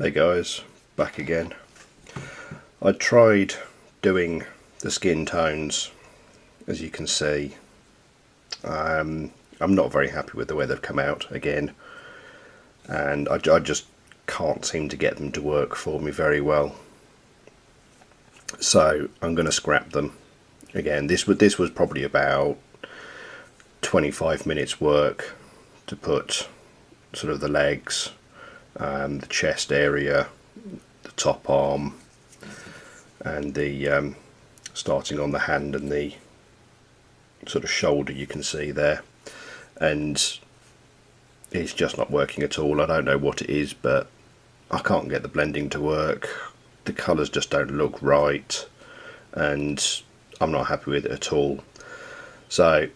Hey guys, back again. I tried doing the skin tones, as you can see. I'm not very happy with the way they've come out again, and I just can't seem to get them to work for me very well. So I'm going to scrap them again. This was probably about 25 minutes work to put sort of the legs, the chest area, the top arm, and the starting on the hand and the sort of shoulder, you can see there, and it's just not working at all. I don't know what it is, but I can't get the blending to work. The colours just don't look right, and I'm not happy with it at all. So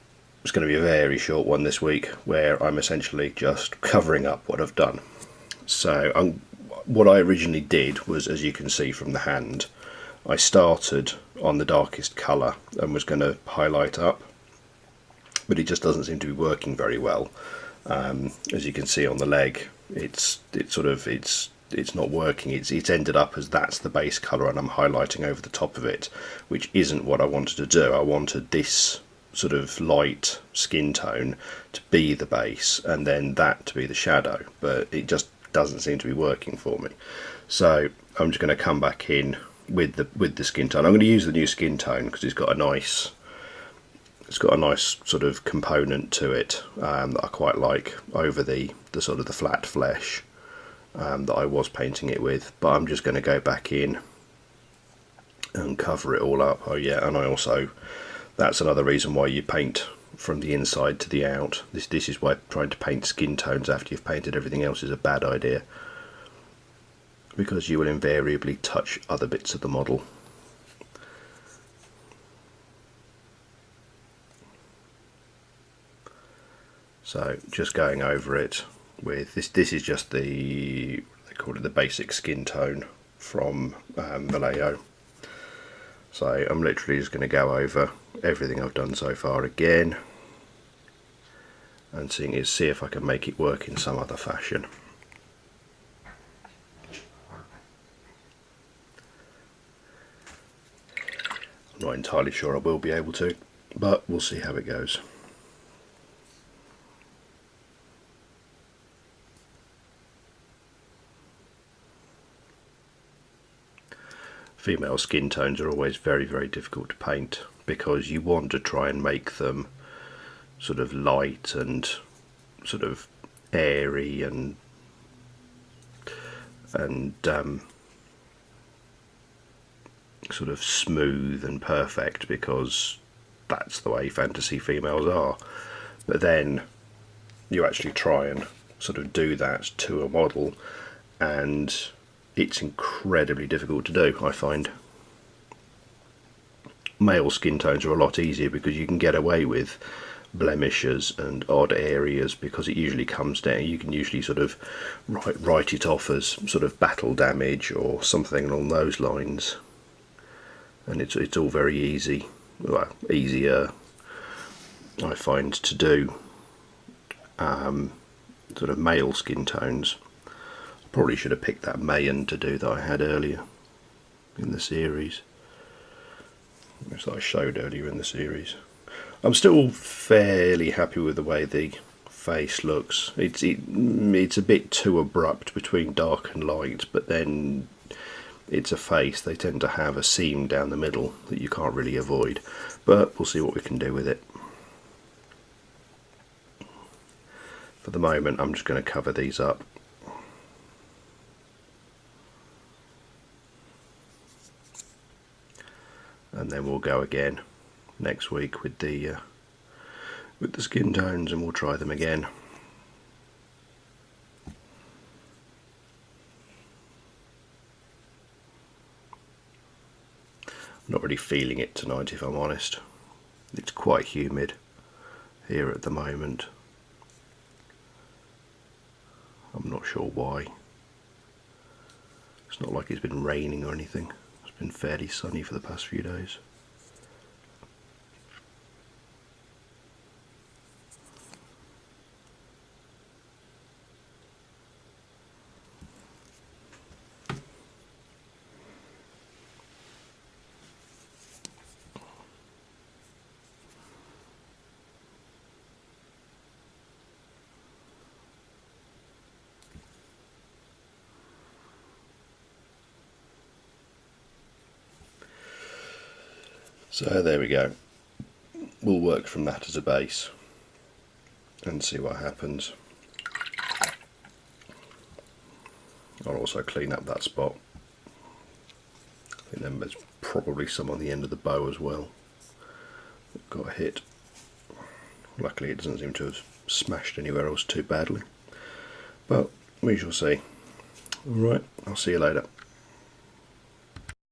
it's going to be a very short one this week, where I'm essentially just covering up what I've done. So what I originally did was, as you can see from the hand, I started on the darkest colour and was going to highlight up, but it just doesn't seem to be working very well. As you can see on the leg, it's not working. It's ended up as that's the base colour and I'm highlighting over the top of it, which isn't what I wanted to do. I wanted this sort of light skin tone to be the base and then that to be the shadow, but it just doesn't seem to be working for me. So I'm just going to come back in with the skin tone. I'm going to use the new skin tone because it's got a nice sort of component to it that I quite like over the sort of the flat flesh that I was painting it with. But I'm just going to go back in and cover it all up. Oh yeah, and I also, that's another reason why you paint from the inside to the out. This is why trying to paint skin tones after you've painted everything else is a bad idea, because you will invariably touch other bits of the model. So just going over it with this is just they call it the basic skin tone from Vallejo. So I'm literally just going to go over everything I've done so far again and see if I can make it work in some other fashion. I'm not entirely sure I will be able to, but we'll see how it goes. Female skin tones are always very, very difficult to paint because you want to try and make them sort of light and sort of airy and sort of smooth and perfect, because that's the way fantasy females are. But then you actually try and sort of do that to a model and it's incredibly difficult to do, I find. Male skin tones are a lot easier because you can get away with blemishes and odd areas because it usually comes down, you can usually sort of write it off as sort of battle damage or something along those lines, and it's all very easy, well, easier I find to do sort of male skin tones. Probably should have picked that Mayan to do that I had earlier in the series, which I showed earlier in the series. I'm still fairly happy with the way the face looks. It's a bit too abrupt between dark and light, but then it's a face. They tend to have a seam down the middle that you can't really avoid, but we'll see what we can do with it. For the moment, I'm just going to cover these up. And then we'll go again next week with the skin tones, and we'll try them again. I'm not really feeling it tonight, if I'm honest. It's quite humid here at the moment. I'm not sure why. It's not like it's been raining or anything. It's been fairly sunny for the past few days. So there we go. We'll work from that as a base and see what happens. I'll also clean up that spot. I think there's probably some on the end of the bow as well that got hit. Luckily it doesn't seem to have smashed anywhere else too badly, but we shall see. Alright, I'll see you later.